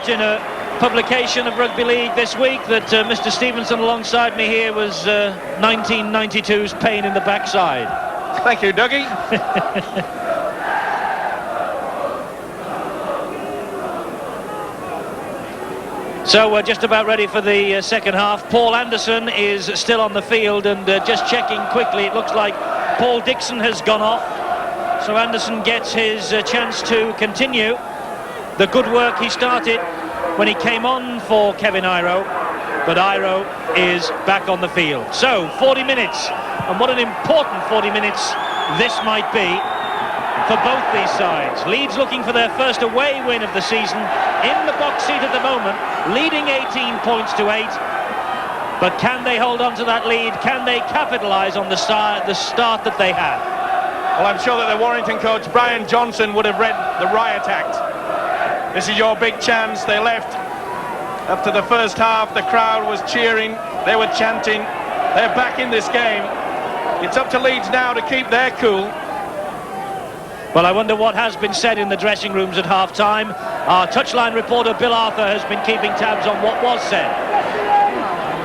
wrote in a publication of Rugby League this week that Mr. Stevenson alongside me here was 1992's pain in the backside. Thank you, Dougie. So we're just about ready for the second half. Paul Anderson is still on the field, and just checking quickly, it looks like Paul Dixon has gone off. So Anderson gets his chance to continue the good work he started when he came on for Kevin Iro, but Iro is back on the field. So 40 minutes, and what an important 40 minutes this might be for both these sides. Leeds looking for their first away win of the season, in the box seat at the moment, leading 18 points to 8. But can they hold on to that lead? Can they capitalise on the start that they had? Well, I'm sure that the Warrington coach, Brian Johnson, would have read the riot act. This is your big chance. They left after the first half. The crowd was cheering. They were chanting. They're back in this game. It's up to Leeds now to keep their cool. Well, I wonder what has been said in the dressing rooms at half-time. Our touchline reporter, Bill Arthur, has been keeping tabs on what was said.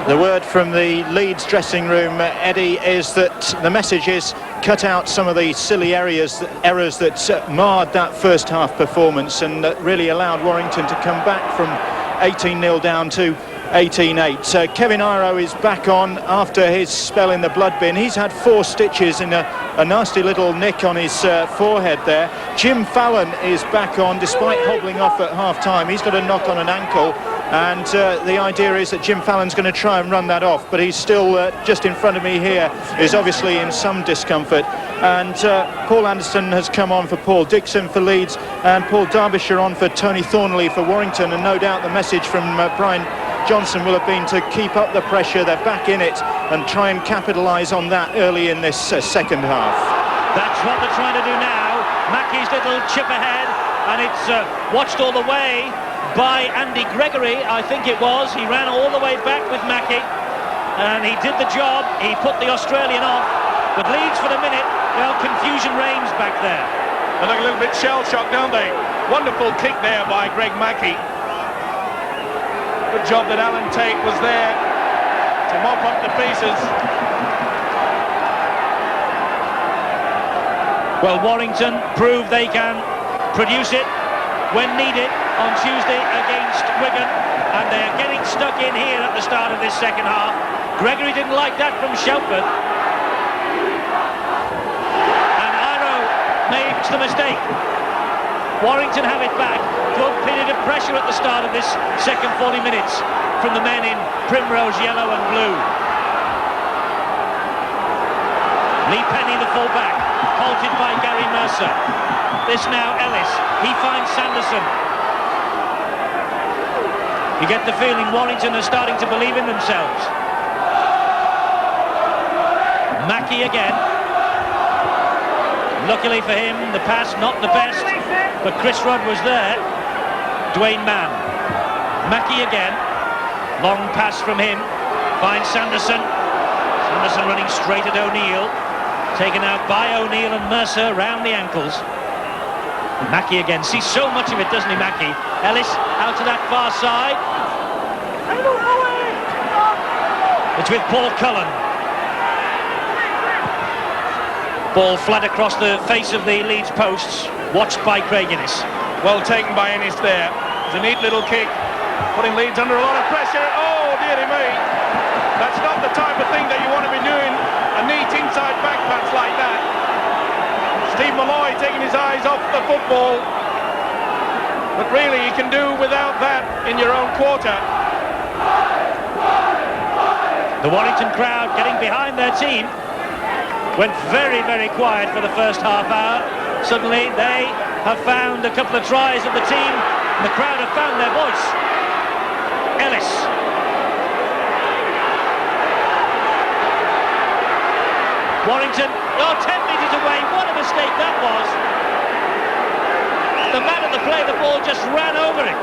The word from the Leeds dressing room, Eddie, is that the message is cut out some of the silly errors that marred that first half performance and that really allowed Warrington to come back from 18-0 down to 18-8. Kevin Iro is back on after his spell in the blood bin. He's had 4 stitches and a nasty little nick on his forehead there. Jim Fallon is back on despite hobbling off at half-time. He's got a knock on an ankle, and the idea is that Jim Fallon's going to try and run that off, but he's still just in front of me here, is obviously in some discomfort. And Paul Anderson has come on for Paul Dixon for Leeds, and Paul Derbyshire on for Tony Thornley for Warrington, and no doubt the message from Brian Johnson will have been to keep up the pressure. They're back in it and try and capitalise on that early in this second half. That's what they're trying to do now. Mackey's little chip ahead, and it's watched all the way by Andy Gregory, I think it was. He ran all the way back with Mackey, and he did the job. He put the Australian off. But Leeds, for the minute, well, confusion reigns back there. They look a little bit shell-shocked, don't they? Wonderful kick there by Greg Mackey. Good job that Alan Tate was there to mop up the pieces. Well, Warrington prove they can produce it when needed on Tuesday against Wigan, and they're getting stuck in here at the start of this second half. Gregory didn't like that from Shelford, and Iro makes the mistake. Warrington have it back. Good period of pressure at the start of this second 40 minutes from the men in primrose yellow and blue. Lee Penny, the full-back, halted by Gary Mercer. This now Ellis. He finds Sanderson. You get the feeling Warrington are starting to believe in themselves. Mackey again. Luckily for him, the pass not the best, but Chris Rudd was there. Dwayne Mann. Mackey again. Long pass from him. Finds Sanderson. Sanderson running straight at O'Neill. Taken out by O'Neill and Mercer round the ankles. Mackey again. Sees so much of it, doesn't he, Mackey? Ellis out to that far side. It's with Paul Cullen. Ball flat across the face of the Leeds posts, watched by Craig Innes. Well taken by Innes there. It's a neat little kick, putting Leeds under a lot of pressure. Oh, dearie me. That's not the type of thing that you want to be doing, a neat inside back pass like that. Steve Malloy taking his eyes off the football. But really, you can do without that in your own quarter. The Warrington crowd getting behind their team. Went very, very quiet for the first half hour. Suddenly they have found a couple of tries of the team, and the crowd have found their voice. Ellis. Warrington, 10 metres away. What a mistake that was. The man at the play, the ball just ran over it.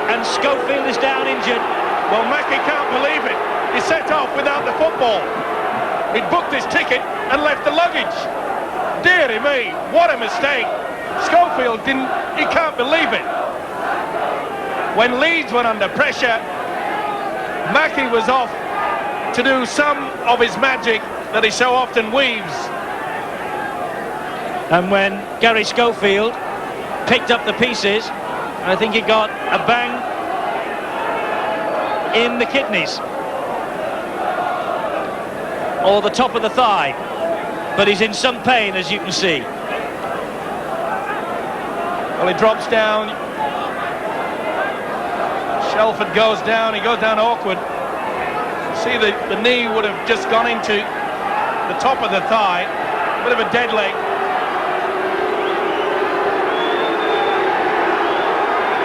And Schofield is down injured. Well, Mackey can't believe it. He set off without the football. He'd booked his ticket and left the luggage. Dearie me, what a mistake. Schofield he can't believe it. when Leeds went under pressure, Mackie was off to do some of his magic that he so often weaves. And when Gary Schofield picked up the pieces, I think he got a bang in the kidneys or the top of the thigh, but he's in some pain, as you can see. Well, he drops down. Shelford goes down. He goes down awkward. See, the knee would have just gone into the top of the thigh. A bit of a dead leg.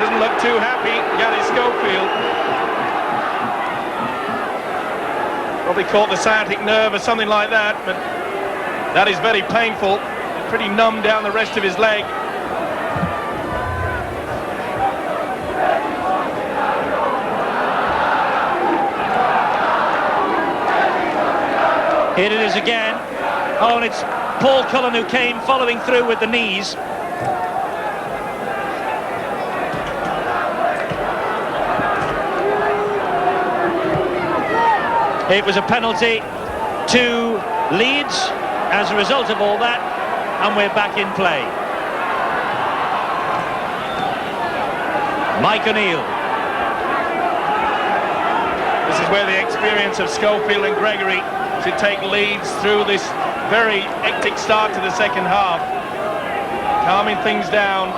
Doesn't look too happy, Gary Schofield. Probably caught the sciatic nerve or something like that, but that is very painful. Pretty numb down the rest of his leg. Here it is again. Oh, and it's Paul Cullen who came following through with the knees. It was a penalty to Leeds as a result of all that, and we're back in play. Mike O'Neill. This is where the experience of Schofield and Gregory should take Leeds through this very hectic start to the second half, calming things down.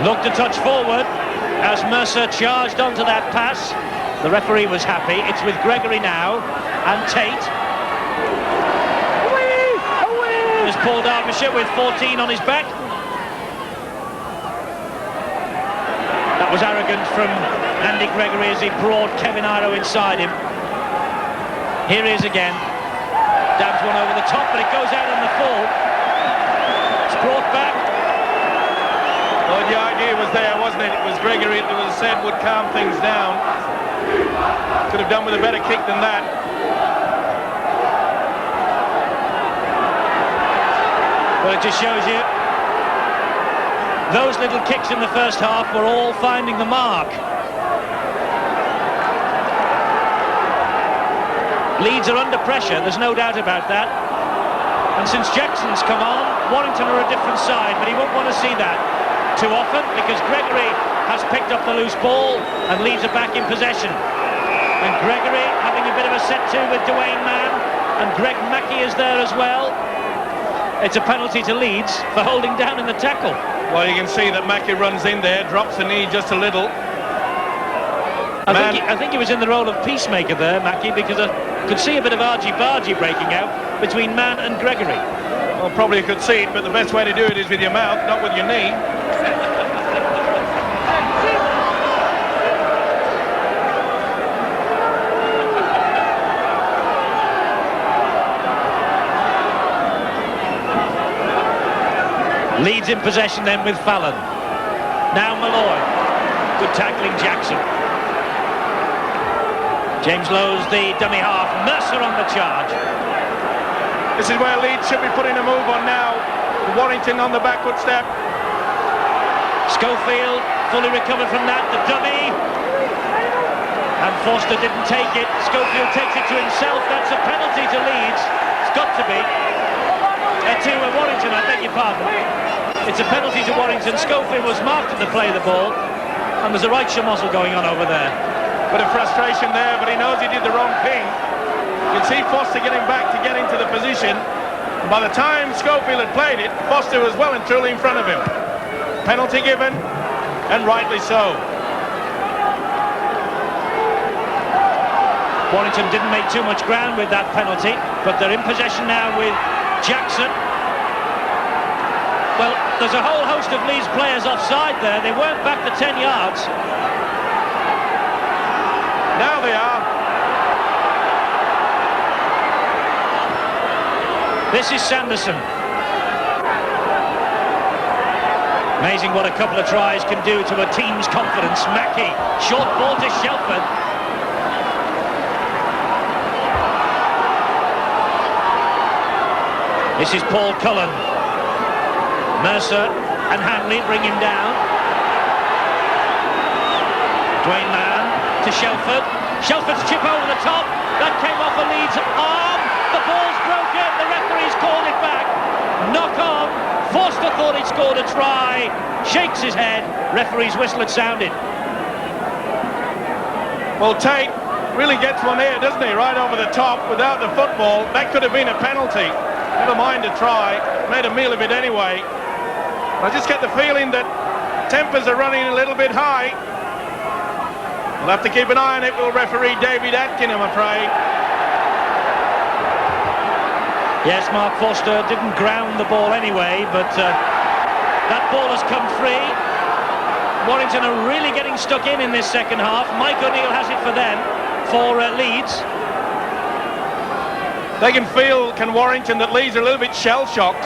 Looked a touch forward as Mercer charged onto that pass. The referee was happy. It's with Gregory now and Tate. There's Paul Derbyshire with 14 on his back. That was arrogant from Andy Gregory as he brought Kevin Iro inside him. Here he is again. Dabs one over the top, but it goes out on the full. It's brought back. Well, the idea was there, wasn't it? It was Gregory that was said would calm things down. Could have done with a better kick than that. Well, it just shows you those little kicks in the first half were all finding the mark. Leeds are under pressure, there's no doubt about that. And since Jackson's come on, Warrington are a different side, but he won't want to see that too often because Gregory has picked up the loose ball and Leeds are back in possession. And Gregory having a bit of a set-to with Dwayne Mann, and Greg Mackey is there as well. It's a penalty to Leeds for holding down in the tackle. Well, you can see that Mackey runs in there, drops the knee just a little. I think he was in the role of peacemaker there, Mackey, because I could see a bit of argy-bargy breaking out between Mann and Gregory. Well, probably you could see it, but the best way to do it is with your mouth, not with your knee. Leeds in possession then with Fallon. Now Malloy. Good tackling Jackson. James Lowe's the dummy half. Mercer on the charge. This is where Leeds should be putting a move on now. Warrington on the backward step. Schofield fully recovered from that. The dummy. And Foster didn't take it. Schofield takes it to himself. That's a penalty to Leeds. It's got to be. To Warrington, I beg your pardon. It's a penalty to Warrington. Schofield was marked at the play of the ball, and there's a right shamozzle going on over there. Bit of frustration there, but he knows he did the wrong thing. You can see Foster getting back to get into the position. And by the time Schofield had played it, Foster was well and truly in front of him. Penalty given, and rightly so. Warrington didn't make too much ground with that penalty, but they're in possession now with Jackson. Well, there's a whole host of Leeds players offside there. They weren't back the 10 yards. Now they are. This is Sanderson. Amazing what a couple of tries can do to a team's confidence. Mackey, short ball to Shelford. This is Paul Cullen. Mercer and Hanley bring him down. Dwayne Mann to Shelford. Shelford's chip over the top. That came off a Leeds arm. The ball's broken. The referee's called it back. Knock on. Forster thought he'd scored a try. Shakes his head. Referee's whistle had sounded. Well, Tate really gets one there, doesn't he? Right over the top without the football. That could have been a penalty. Never mind a try. Made a meal of it anyway. I just get the feeling that tempers are running a little bit high. We'll have to keep an eye on it, will referee David Atkin, I'm afraid. Yes, Mark Forster didn't ground the ball anyway, but that ball has come free. Warrington are really getting stuck in this second half. Mike O'Neill has it for them, for Leeds. They can Warrington, that Leeds are a little bit shell-shocked.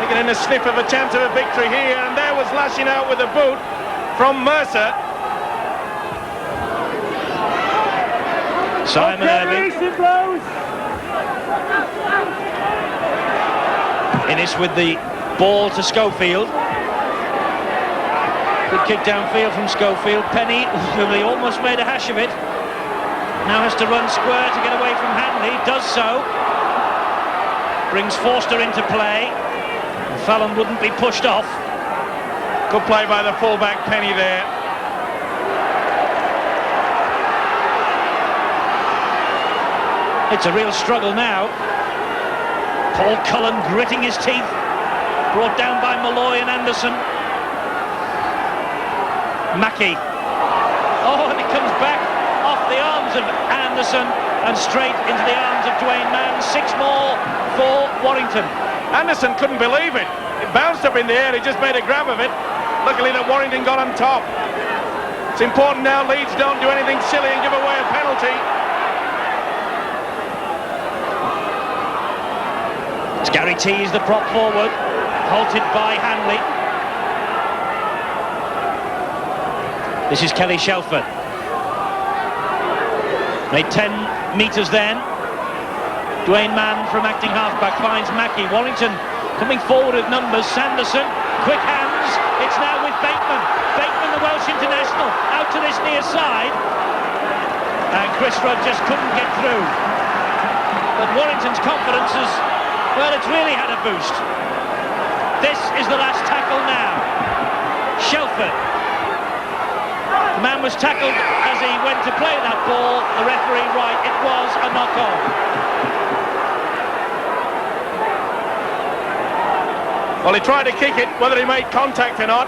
They're getting a sniff of a chance of a victory here, and there was lashing out with a boot from Mercer. Simon Irving. Innes with the ball to Schofield. Good kick downfield from Schofield. Penny, he almost made a hash of it. Now has to run square to get away from Hanley. Does so. Brings Forster into play. Fallon wouldn't be pushed off. Good play by the fullback Penny there. It's a real struggle now. Paul Cullen gritting his teeth. Brought down by Malloy and Anderson. Mackie. Oh, and it comes back off the arms of Anderson and straight into the arms of Dwayne Mann. 6 more for Warrington. Anderson couldn't believe it. It bounced up in the air. He just made a grab of it. Luckily that Warrington got on top. It's important now Leeds don't do anything silly and give away a penalty. It's Gary Tees, the prop forward, halted by Hanley. This is Kelly Shelford. Made 10 metres then. Dwayne Mann from acting halfback finds Mackie. Warrington coming forward with numbers. Sanderson, quick hands. It's now with Bateman. Bateman, the Welsh international, out to this near side. And Chris Rudd just couldn't get through. But Warrington's confidence has, well, it's really had a boost. This is the last tackle now. Shelford. The man was tackled as he went to play that ball. The referee right, it was a knock-on. Well, he tried to kick it, whether he made contact or not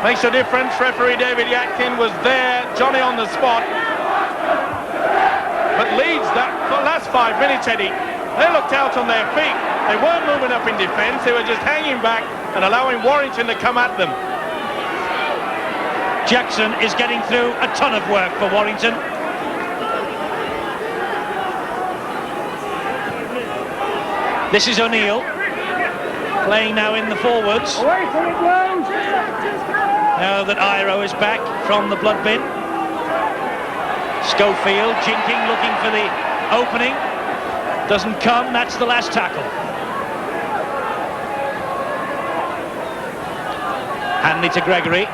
makes a difference. Referee David Atkin was there, Johnny on the spot. But Leeds, for the last 5 minutes, Eddie, they looked out on their feet. They weren't moving up in defence, they were just hanging back and allowing Warrington to come at them. Jackson is getting through a ton of work for Warrington. This is O'Neill, playing now in the forwards. Now that Iro is back from the blood bin. Schofield jinking, looking for the opening. Doesn't come, that's the last tackle. Hanley to Gregory.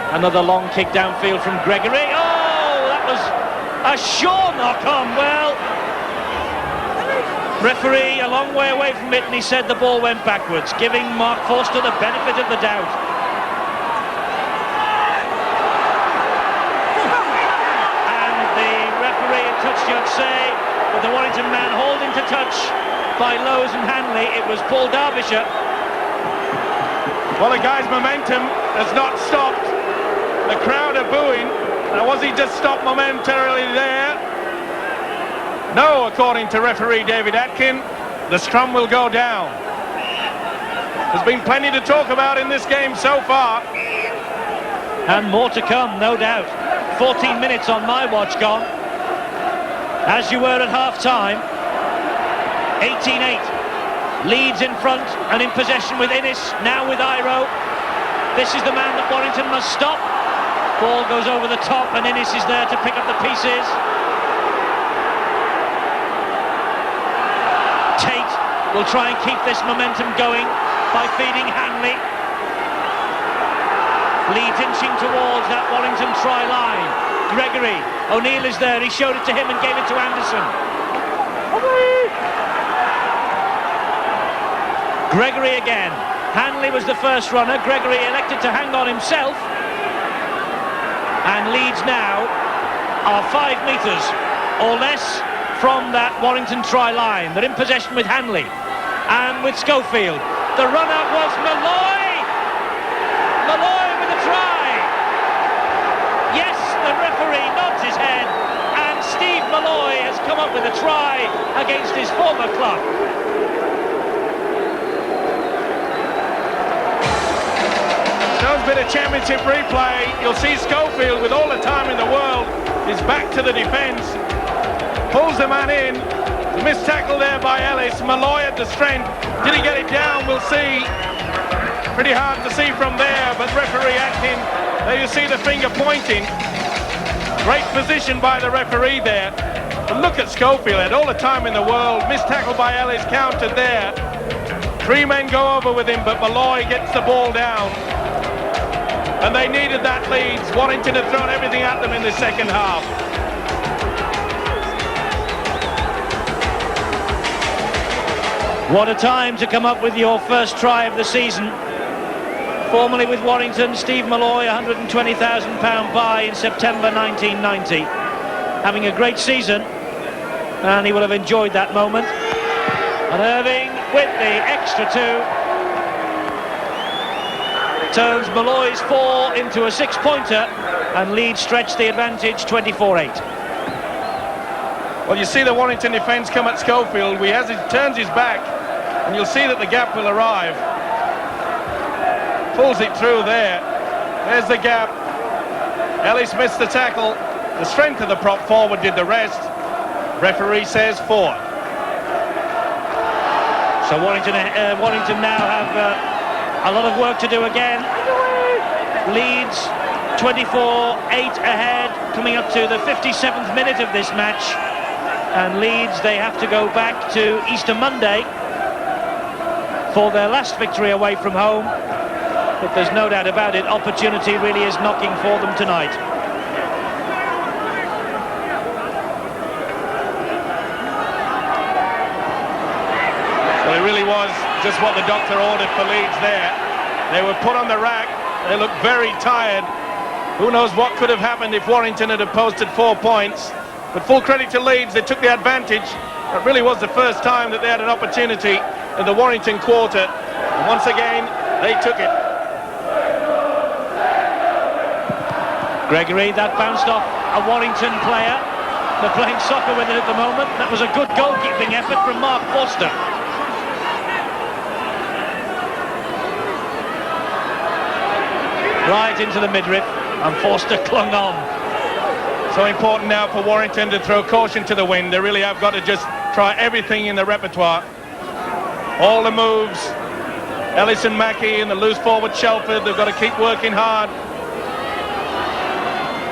Another long kick downfield from Gregory. Oh, that was a sure knock-on. Well, referee a long way away from it, and he said the ball went backwards, giving Mark Forster the benefit of the doubt. And the referee in touch, you'd say, with the Warrington man hauled into touch by Lowes and Hanley. It was Paul Derbyshire. Well, the guy's momentum has not stopped. The crowd are booing. Now, was he just stopped momentarily there? No, according to referee David Atkin, the scrum will go down. There's been plenty to talk about in this game so far. And more to come, no doubt. 14 minutes on my watch gone. As you were at half-time. 18-8. Leeds in front and in possession with Innes, now with Iro. This is the man that Warrington must stop. Ball goes over the top and Innes is there to pick up the pieces. Tate will try and keep this momentum going by feeding Hanley. Leeds inching towards that Warrington try line. Gregory, O'Neill is there, he showed it to him and gave it to Anderson. Gregory again. Hanley was the first runner. Gregory elected to hang on himself. And Leeds now are 5 metres or less from that Warrington try line. They're in possession with Hanley and with Schofield. The runner was Malloy. Malloy with a try. Yes, the referee nods his head, and Steve Malloy has come up with a try against his former club. Shows a bit of championship replay. You'll see Schofield with all the time in the world is back to the defence, pulls the man in. The missed tackle there by Ellis. Malloy at the strength. Did he get it down? We'll see. Pretty hard to see from there, but referee acting. There you see the finger pointing. Great position by the referee there. But look at Schofield, had all the time in the world. Missed tackle by Ellis, counted there. 3 men go over with him, but Malloy gets the ball down. And they needed that Leeds. Warrington had thrown everything at them in the second half. What a time to come up with your first try of the season. Formerly with Warrington, Steve Malloy, £120,000 buy in September 1990. Having a great season, and he will have enjoyed that moment. And Irving with the extra 2. Turns Malloy's 4 into a 6-pointer, and Leeds stretch the advantage 24-8. Well, you see the Warrington defence come at Schofield. He turns his back, and you'll see that the gap will arrive. Pulls it through there. There's the gap. Ellis missed the tackle. The strength of the prop forward did the rest. Referee says 4. So Warrington now have a lot of work to do again. Leeds 24-8 ahead, coming up to the 57th minute of this match. And Leeds, they have to go back to Easter Monday for their last victory away from home. But there's no doubt about it, opportunity really is knocking for them tonight. Well, it really was just what the doctor ordered for Leeds there. They were put on the rack. They looked very tired. Who knows what could have happened if Warrington had posted 4 points. But full credit to Leeds, they took the advantage. It really was the first time that they had an opportunity in the Warrington quarter. And once again, they took it. Gregory, that bounced off a Warrington player. They're playing soccer with it at the moment. That was a good goalkeeping effort from Mark Foster. Right into the midriff, and Foster clung on. So important now for Warrington to throw caution to the wind. They really have got to just try everything in the repertoire. All the moves. Ellis and Mackey and the loose forward Shelford, they've got to keep working hard.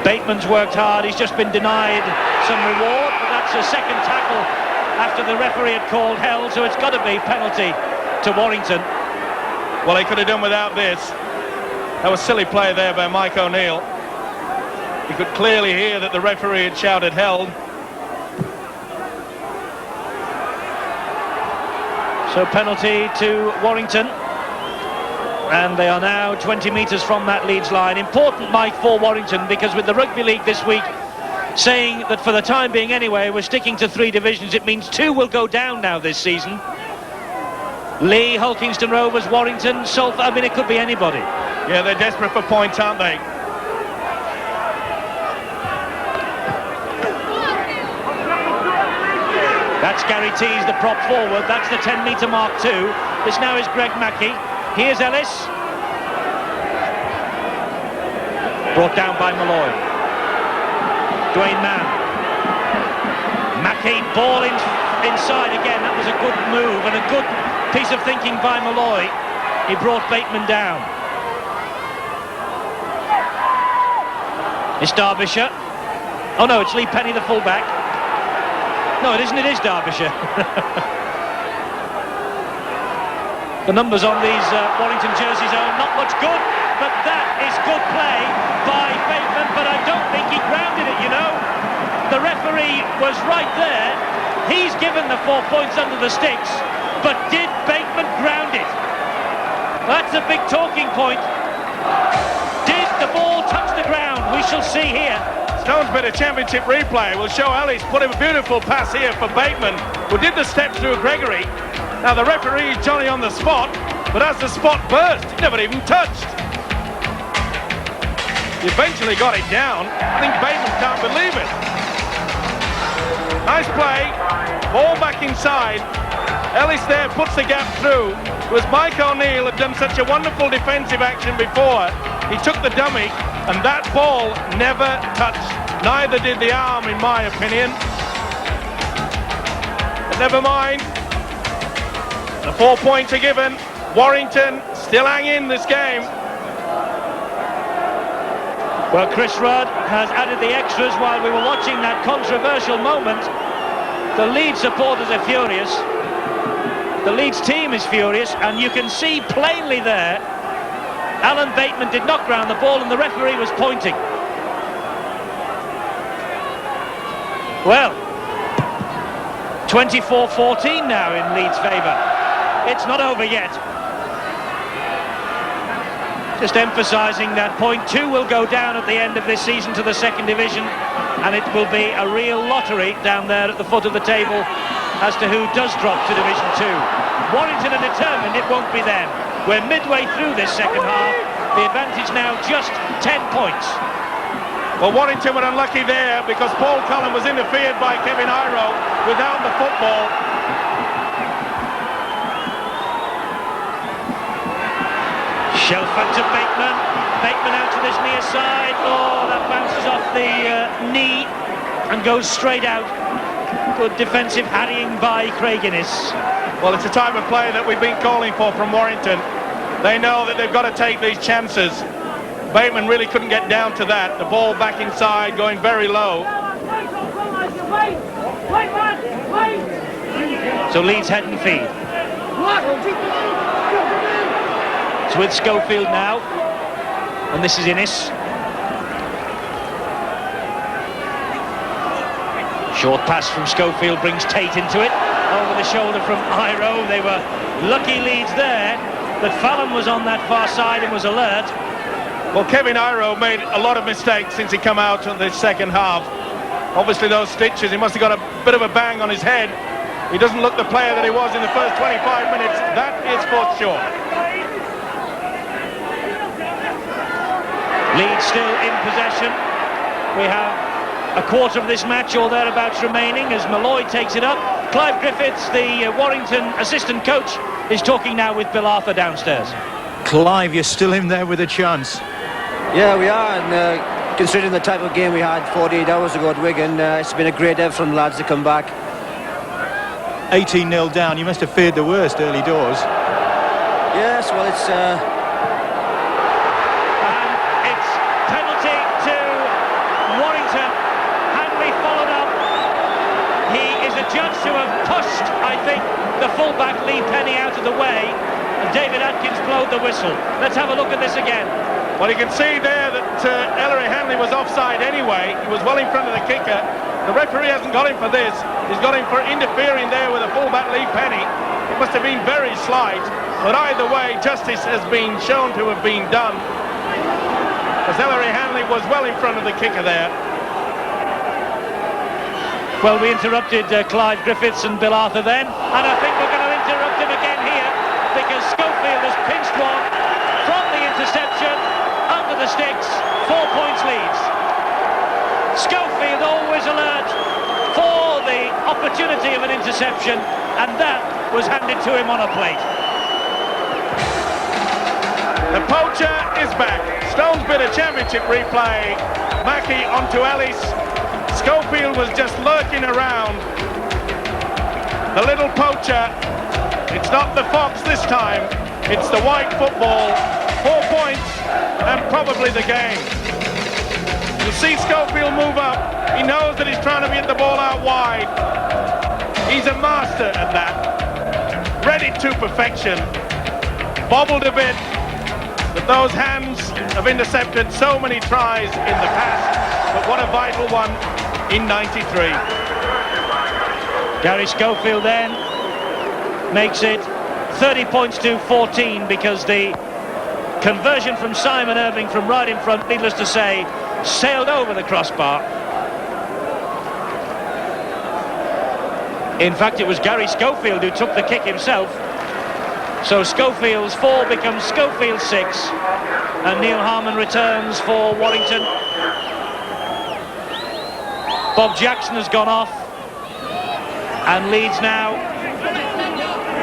Bateman's worked hard, he's just been denied some reward, but that's a second tackle after the referee had called held, so it's got to be penalty to Warrington. Well, they could have done without this. That was silly play there by Mike O'Neill. You could clearly hear that the referee had shouted held. So penalty to Warrington. And they are now 20 metres from that Leeds line. Important, Mike, for Warrington, because with the Rugby League this week saying that for the time being anyway, we're sticking to 3 divisions, it means 2 will go down now this season. Lee, Hulkingston Rovers, Warrington, Salford, I mean, it could be anybody. Yeah, they're desperate for points, aren't they? That's Gary Tees, the prop forward. That's the 10-metre mark too. This now is Greg Mackey. Here's Ellis. Brought down by Malloy. Dwayne Mann. Mackey, ball inside again. That was a good move and a good piece of thinking by Malloy. He brought Bateman down. It's Derbyshire. Oh no, it's Lee Penny, the fullback. No, it isn't, it is Derbyshire. The numbers on these Warrington jerseys are not much good, but that is good play by Bateman, but I don't think he grounded it, you know. The referee was right there. He's given the 4 points under the sticks, but did Bateman ground it? That's a big talking point. Did the ball touch the ground? We shall see here. Stone's bit of championship replay will show Ellis put a beautiful pass here for Bateman, who did the step through Gregory. Now the referee is Johnny on the spot, but as the spot burst, he never even touched. He eventually got it down. I think Bateman can't believe it. Nice play, ball back inside. Ellis there puts the gap through. It was Mike O'Neill had done such a wonderful defensive action before. He took the dummy, and that ball never touched. Neither did the arm, in my opinion. But never mind. The 4 points are given. Warrington still hang in this game. Well, Chris Rudd has added the extras while we were watching that controversial moment. The Leeds supporters are furious. The Leeds team is furious, and you can see plainly there Alan Bateman did not ground the ball and the referee was pointing. Well, 24-14 now in Leeds' favour. It's not over yet. Just emphasising that point. 2 will go down at the end of this season to the second division, and it will be a real lottery down there at the foot of the table as to who does drop to Division 2. Warrington are determined it won't be them. We're midway through this second half. The advantage now just 10 points. Well, Warrington were unlucky there because Paul Cullen was interfered by Kevin Iro without the football. Shelford to Bateman. Bateman out to this near side. Oh, that bounces off the knee and goes straight out. Good defensive harrying by Craig Innes. Well, it's a type of play that we've been calling for from Warrington. They know that they've got to take these chances. Bateman really couldn't get down to that. The ball back inside, going very low. So Leeds head and feed. It's with Schofield now, and this is Innes. Short pass from Schofield brings Tate into it. Over the shoulder from Iro. They were lucky Leeds there that Fallon was on that far side and was alert. Well, Kevin Iro made a lot of mistakes since he come out in the second half. Obviously those stitches, he must have got a bit of a bang on his head. He doesn't look the player that he was in the first 25 minutes, that is for sure. Leeds still in possession. We have a quarter of this match or thereabouts remaining as Malloy takes it up. Clive Griffiths, the Warrington assistant coach, is talking now with Bill Arthur downstairs. Clive, you're still in there with a chance. Yeah, we are, and considering the type of game we had 48 hours ago at Wigan, it's been a great effort from the lads to come back. 18-0 down, you must have feared the worst early doors. Yes, well, it's... And it's penalty to Warrington. Hanley followed up. He is adjudged to have pushed, I think, the fullback Lee Penny out of the way, and David Atkins blowed the whistle. Let's have a look at this again. Well, you can see there that Ellery Hanley was offside anyway. He was well in front of the kicker. The referee hasn't got him for this. He's got him for interfering there with a fullback Lee Penny. It must have been very slight, but either way, justice has been shown to have been done, as Ellery Hanley was well in front of the kicker there. Well, we interrupted Clive Griffiths and Bill Arthur then, and I think we're going to interrupt him again here, because Schofield has pinched one from the interception, under the sticks, 4 points Leeds. Schofield always alert for the opportunity of an interception, and that was handed to him on a plate. The poacher is back. Stone's bit of championship replay. Mackie onto Ellis. Schofield was just lurking around. The little poacher. It's not the fox this time. It's the white football. 4 points and probably the game. You see Schofield move up. He knows that he's trying to get the ball out wide. He's a master at that. Read it to perfection. bobbled a bit, but those hands have intercepted so many tries in the past, but what a vital one in 93. Gary Schofield then makes it 30 points to 14 because the conversion from Simon Irving from right in front, needless to say, sailed over the crossbar. In fact, it was Gary Schofield who took the kick himself. So Schofield's 4 becomes Schofield's 6, and Neil Harmon returns for Warrington. Bob Jackson has gone off, and Leeds now,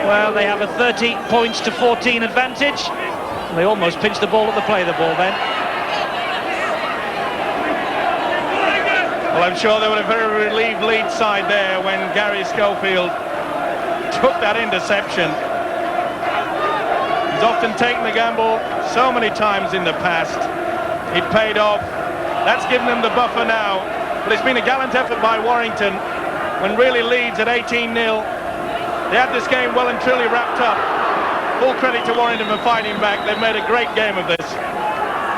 well, they have a 30 points to 14 advantage. They almost pinched the ball at the play of the ball then. Well, I'm sure they were a very relieved Leeds side there when Gary Schofield took that interception. He's often taken the gamble so many times in the past. It paid off. That's given them the buffer now. But it's been a gallant effort by Warrington when really Leeds at 18-0. They had this game well and truly wrapped up. Full credit to Warrington for fighting back. They've made a great game of this.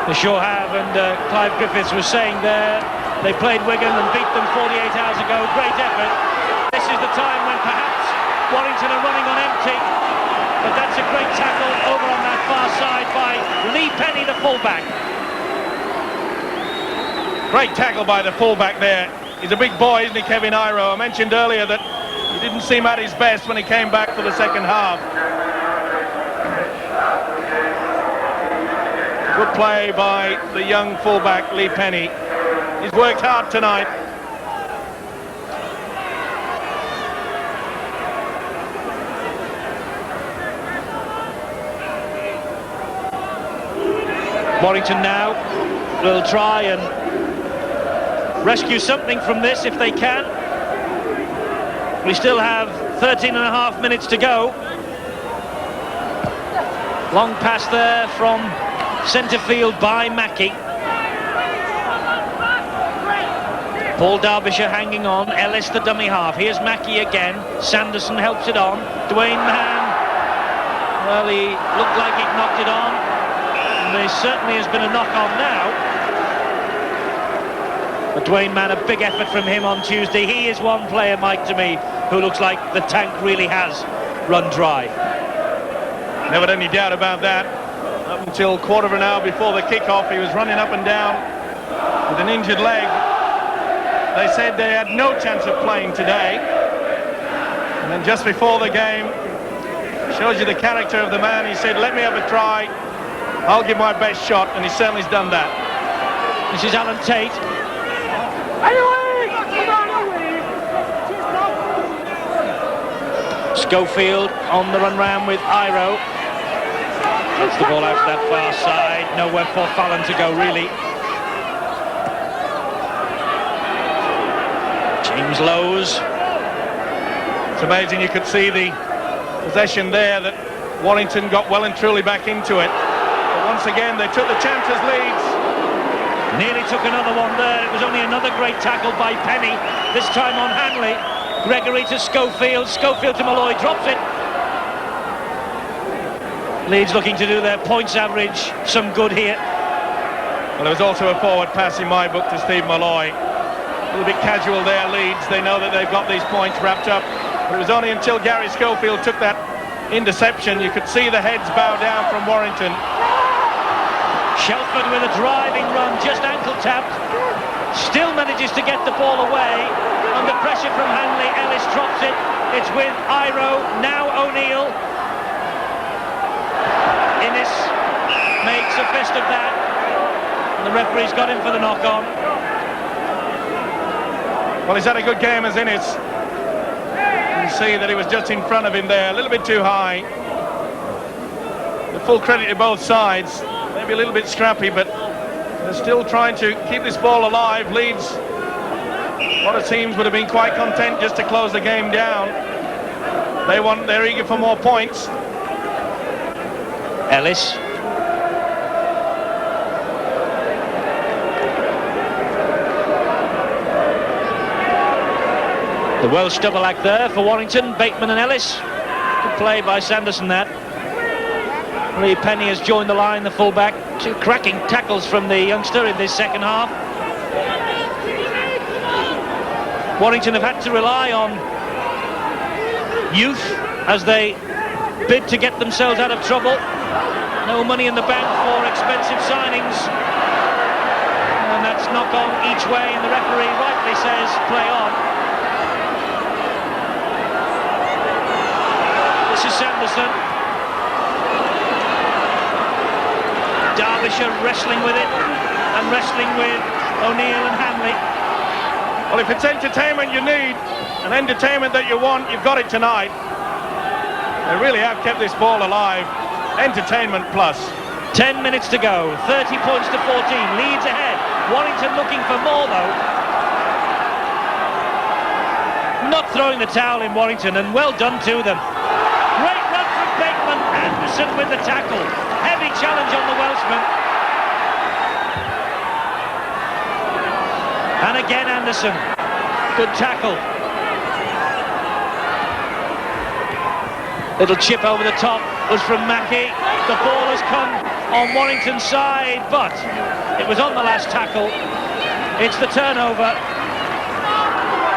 They sure have, and Clive Griffiths was saying there, they played Wigan and beat them 48 hours ago. Great effort. This is the time when perhaps Warrington are running on empty. But that's a great tackle over on that far side by Lee Penny, the fullback. Great tackle by the fullback there. He's a big boy, isn't he, Kevin Iro? I mentioned earlier that he didn't seem at his best when he came back for the second half. Good play by the young fullback, Lee Penny. He's worked hard tonight. Warrington now will try and rescue something from this if they can. We still have 13 and a half minutes to go. Long pass there from centre field by Mackey. Paul Derbyshire hanging on. Ellis the dummy half. Here's Mackey again. Sanderson helps it on. Dwayne Mann. Well, he looked like he'd knocked it on. And there certainly has been a knock on now. But Dwayne Mann, a big effort from him on Tuesday. He is one player, Mike, to me, who looks like the tank really has run dry. Never any doubt about that. Up until quarter of an hour before the kick-off, he was running up and down with an injured leg. They said they had no chance of playing today. And then just before the game, shows you the character of the man. He said, let me have a try. I'll give my best shot, and he certainly's done that. This is Alan Tate. Schofield on the run round with Iro. Gets the ball out to that far side. Nowhere for Fallon to go, really. James Lowes. It's amazing you could see the possession there that Warrington got well and truly back into it. But once again, they took the chances, Leeds. Nearly took another one there. It was only another great tackle by Penny, this time on Hanley. Gregory to Schofield. Schofield to Malloy, drops it. Leeds looking to do their points average some good here. Well, there was also a forward pass in my book to Steve Malloy. A little bit casual there, Leeds. They know that they've got these points wrapped up. But it was only until Gary Schofield took that interception. You could see the heads bow down from Warrington. Shelford with a driving run, just ankle tapped. Still manages to get the ball away. Under pressure from Hanley, Ellis drops it. It's with Iro, now O'Neill. Innes makes a fist of that. And the referee's got him for the knock-on. Well, he's had a good game as Innes. You can see that he was just in front of him there, a little bit too high. The full credit to both sides. Maybe a little bit scrappy, but they're still trying to keep this ball alive. Leeds, a lot of teams would have been quite content just to close the game down. They're eager for more points. Ellis. The Welsh double act there for Warrington, Bateman and Ellis. Good play by Sanderson, that. Lee Penny has joined the line, the fullback. 2 cracking tackles from the youngster in this second half. Warrington have had to rely on youth as they bid to get themselves out of trouble. No money in the bank for expensive signings. And that's knock on each way, and the referee rightly says play on. This is Sanderson. Derbyshire wrestling with it, and wrestling with O'Neill and Hanley. Well, if it's entertainment you need, and entertainment that you want, you've got it tonight. They really have kept this ball alive. Entertainment plus. 10 minutes to go, 30 points to 14, Leeds ahead. Warrington looking for more though. Not throwing the towel in Warrington, and well done to them. Great run from Bateman. Anderson with the tackle. Heavy challenge on the Welshman. And again Anderson. Good tackle. Little chip over the top was from Mackie. The ball has come on Warrington's side, but it was on the last tackle. It's the turnover.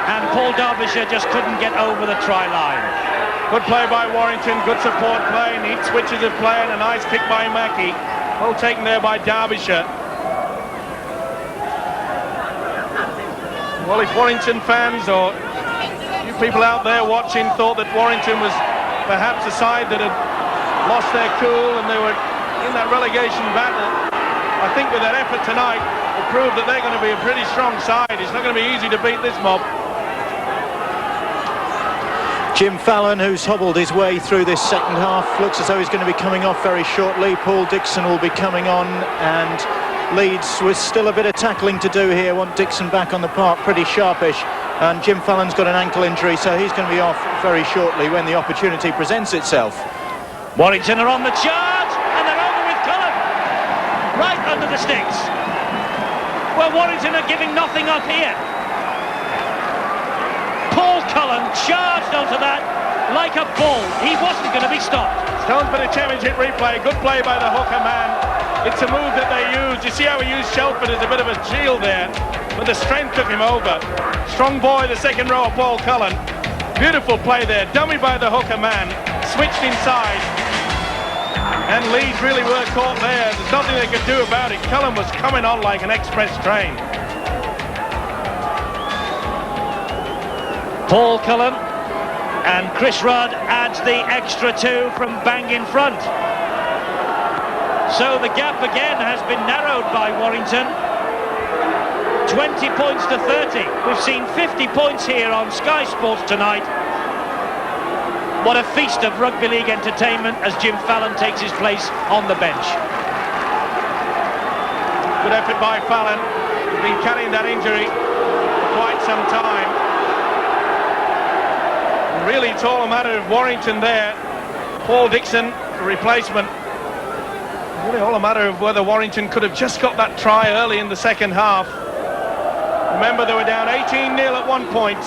And Paul Derbyshire just couldn't get over the try line. Good play by Warrington, good support play, neat switches of play, and a nice kick by Mackie. Well taken there by Derbyshire. Well, if Warrington fans or you people out there watching thought that Warrington was perhaps a side that had lost their cool and they were in that relegation battle, I think with that effort tonight will prove that they're going to be a pretty strong side. It's not going to be easy to beat this mob. Jim Fallon, who's hobbled his way through this second half, looks as though he's going to be coming off very shortly. Paul Dixon will be coming on, and Leeds with still a bit of tackling to do here. Want Dixon back on the park, pretty sharpish, and Jim Fallon's got an ankle injury, so he's going to be off very shortly when the opportunity presents itself. Warrington are on the charge, and they're over with Cullen. Right under the sticks. Well, Warrington are giving nothing up here. Paul Cullen charged onto that like a bull. He wasn't going to be stopped. Stones for the championship replay. Good play by the hooker man. It's a move that they used. You see how he used Shelford as a bit of a shield there, but the strength took him over. Strong boy, the second row of Paul Cullen. Beautiful play there. Dummy by the hooker man. Switched inside. And Leeds really were caught there. There's nothing they could do about it. Cullen was coming on like an express train. Paul Cullen, and Chris Rudd adds the extra 2 from bang in front. So the gap again has been narrowed by Warrington. 20 points to 30. We've seen 50 points here on Sky Sports tonight. What a feast of rugby league entertainment as Jim Fallon takes his place on the bench. Good effort by Fallon. He's been carrying that injury for quite some time. Really, it's all a matter of Warrington there. Paul Dixon, the replacement. Really all a matter of whether Warrington could have just got that try early in the second half. Remember, they were down 18-0 at one point.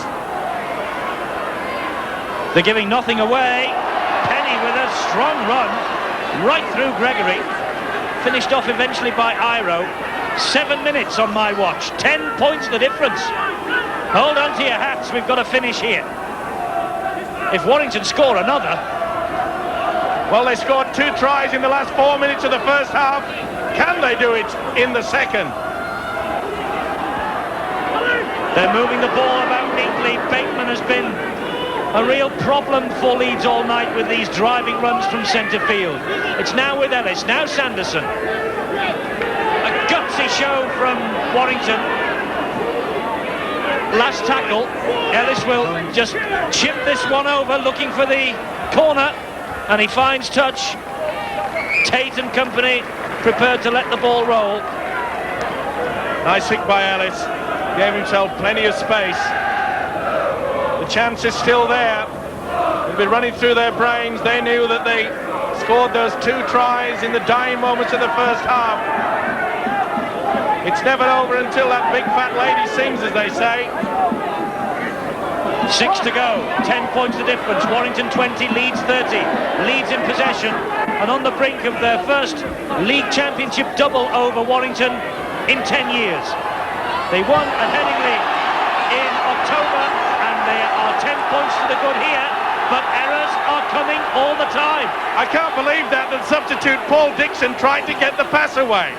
They're giving nothing away. Penny with a strong run right through Gregory. Finished off eventually by Iro. 7 minutes on my watch. 10 points the difference. Hold on to your hats. We've got to finish here. If Warrington score another... Well, they scored 2 tries in the last 4 minutes of the first half. Can they do it in the second? They're moving the ball about neatly. Bateman has been a real problem for Leeds all night with these driving runs from centre field. It's now with Ellis, now Sanderson. A gutsy show from Warrington. Last tackle. Ellis will just chip this one over, looking for the corner, and he finds touch. Tate and company prepared to let the ball roll. Nice hit by Ellis. Gave himself plenty of space. The chance is still there. It'll be running through their brains. They knew that they scored those 2 tries in the dying moments of the first half. It's never over until that big fat lady sings, as they say. 6 to go, 10 points the difference. Warrington 20, Leeds 30. Leeds in possession. and on the brink of their first league championship double over Warrington in 10 years. They won at Headingley in October, and they are 10 points to the good here, but errors are coming all the time. I can't believe that substitute Paul Dixon tried to get the pass away.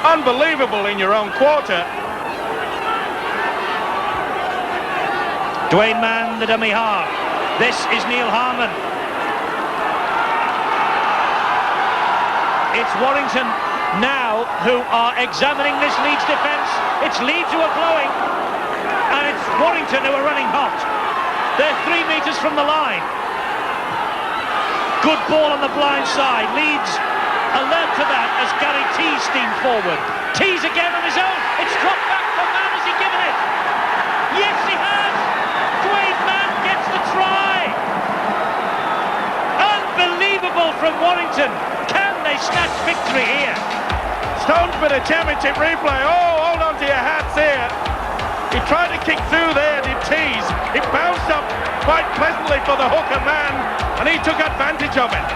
Unbelievable in your own quarter. Dwayne Mann, the dummy half. This is Neil Harmon. It's Warrington now who are examining this Leeds defence. It's Leeds who are blowing, and it's Warrington who are running hot. They're 3 metres from the line. Good ball on the blind side. Leeds alert to that as Gary Tees steamed forward. Tees again on his own. It's dropped back for Mann. Has he given it? Yes, he has. Dwayne Mann gets the try. Unbelievable from Warrington. Can they snatch victory here? Stones for the championship replay. Oh, hold on to your hats here. He tried to kick through there, did Tees. It bounced up quite pleasantly for the hooker man, and he took advantage of it.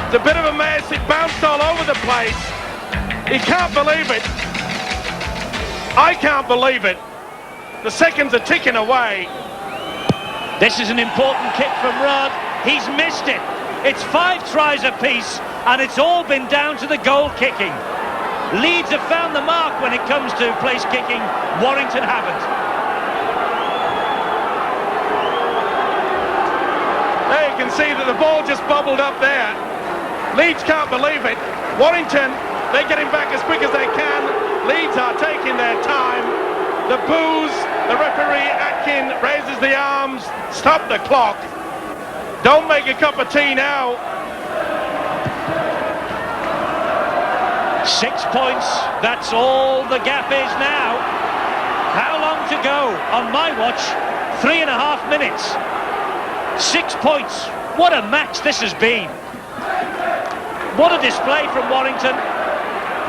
It's a bit of a mess. It bounced all over the place. He can't believe it. I can't believe it. The seconds are ticking away. This is an important kick from Rudd. He's missed it. It's 5 tries apiece, and it's all been down to the goal kicking. Leeds have found the mark when it comes to place kicking. Warrington haven't. There you can see that the ball just bubbled up there. Leeds can't believe it. Warrington, they're getting back as quick as they can. Leeds are taking their time. The boos, the referee Atkin raises the arms. Stop the clock. Don't make a cup of tea now. 6 points, that's all the gap is now. How long to go? On my watch, 3.5 minutes. 6 points. What a match this has been. What a display from Warrington.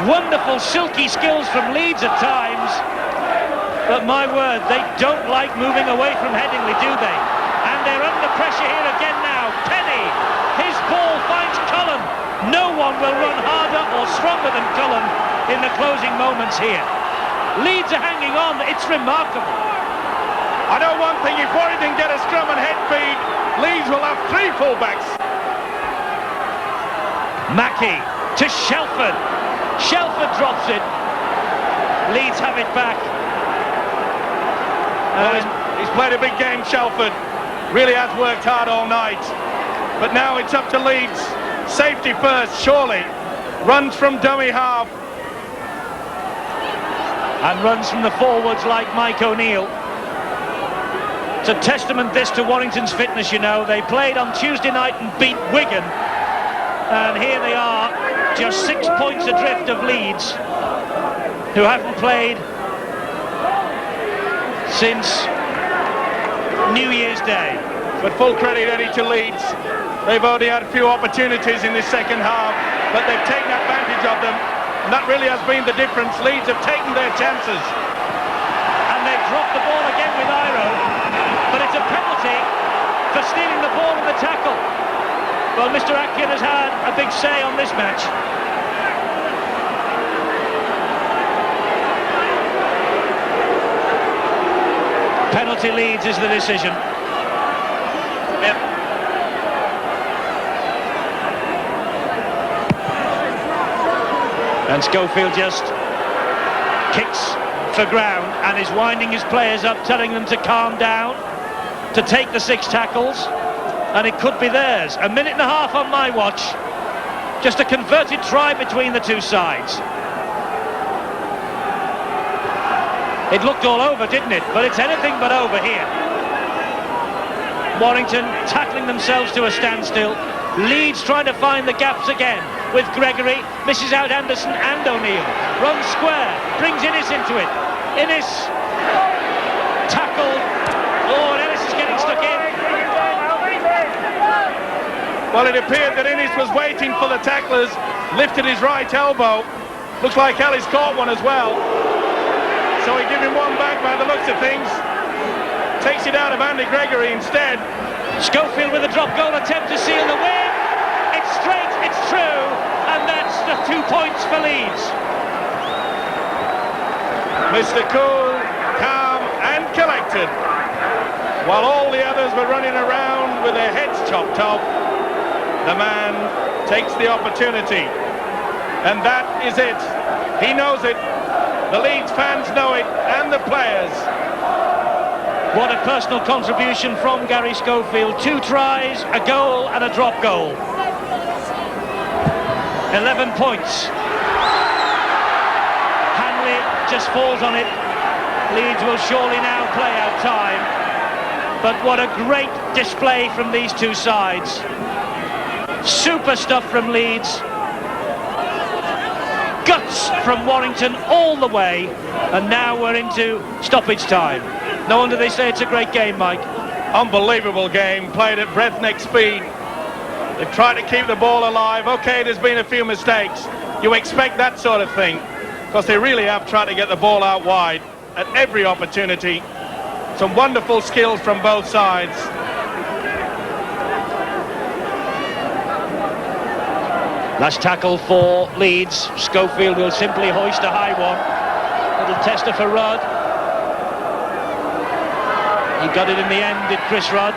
Wonderful silky skills from Leeds at times. But my word, they don't like moving away from Headingley, do they? And they're under pressure here again now. Penny, his ball finds Cullen. No one will run harder or stronger than Cullen in the closing moments here. Leeds are hanging on. It's remarkable. I know one thing, if Warrington get a scrum and head feed, Leeds will have 3 fullbacks. Mackie to Shelford. Shelford drops it. Leeds have it back. He's played a big game, Shelford. Really has worked hard all night. But now it's up to Leeds. Safety first, surely. Runs from dummy half. And runs from the forwards like Mike O'Neill. It's a testament this to Warrington's fitness, you know. They played on Tuesday night and beat Wigan. And here they are, just 6 points adrift of Leeds, who haven't played since New Year's Day. But full credit, Eddie, to Leeds. They've already had a few opportunities in this second half, but they've taken advantage of them. And that really has been the difference. Leeds have taken their chances. And they've dropped the ball again with Iro. But it's a penalty for stealing the ball in the tackle. Well, Mr. Atkin has had a big say on this match. Penalty Leeds is the decision. Yep. And Schofield just kicks for ground and is winding his players up, telling them to calm down, to take the 6 tackles, and it could be theirs. 1.5 minutes on my watch. Just a converted try between the two sides. It looked all over, didn't it? But it's anything but over here. Warrington tackling themselves to a standstill. Leeds trying to find the gaps again with Gregory, misses out Anderson and O'Neill. Runs square, brings Innes into it. Innes tackled. Oh, and Innes is getting stuck in. Well, it appeared that Innes was waiting for the tacklers, lifted his right elbow. Looks like Ali's caught one as well. So he gave him one back by the looks of things. Takes it out of Andy Gregory instead. Schofield with a drop goal attempt to seal the win. It's straight, it's true, and that's the 2 points for Leeds. Mr. Cool, calm and collected. While all the others were running around with their heads chopped off, the man takes the opportunity. And that is it. He knows it. The Leeds fans know it, and the players. What a personal contribution from Gary Schofield. 2 tries, a goal and a drop goal. 11 points. Hanley just falls on it. Leeds will surely now play out time. But what a great display from these two sides. Super stuff from Leeds. Guts from Warrington all the way. And now we're into stoppage time. No wonder they say it's a great game, Mike. Unbelievable game, played at breathtaking speed. They've tried to keep the ball alive. Okay, there's been a few mistakes. You expect that sort of thing, because they really have tried to get the ball out wide at every opportunity. Some wonderful skills from both sides. Last tackle for Leeds. Schofield will simply hoist a high one. Little tester for Rudd. He got it in the end, did Chris Rudd.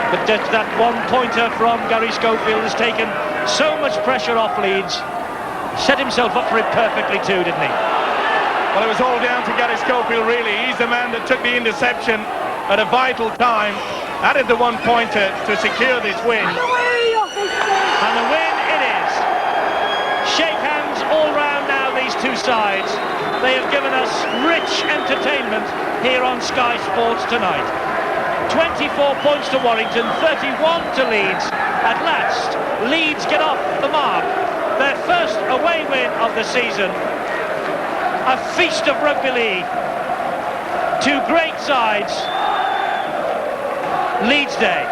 But that one-pointer from Gary Schofield has taken so much pressure off Leeds. Set himself up for it perfectly too, didn't he? Well, it was all down to Gary Schofield, really. He's the man that took the interception at a vital time, added the one-pointer to secure this win. And the win it is. Shake hands all round now, these two sides. They have given us rich entertainment here on Sky Sports tonight. 24 points to Warrington, 31 to Leeds. At last, Leeds get off the mark. Their first away win of the season. A feast of rugby league. Two great sides. Leeds Day.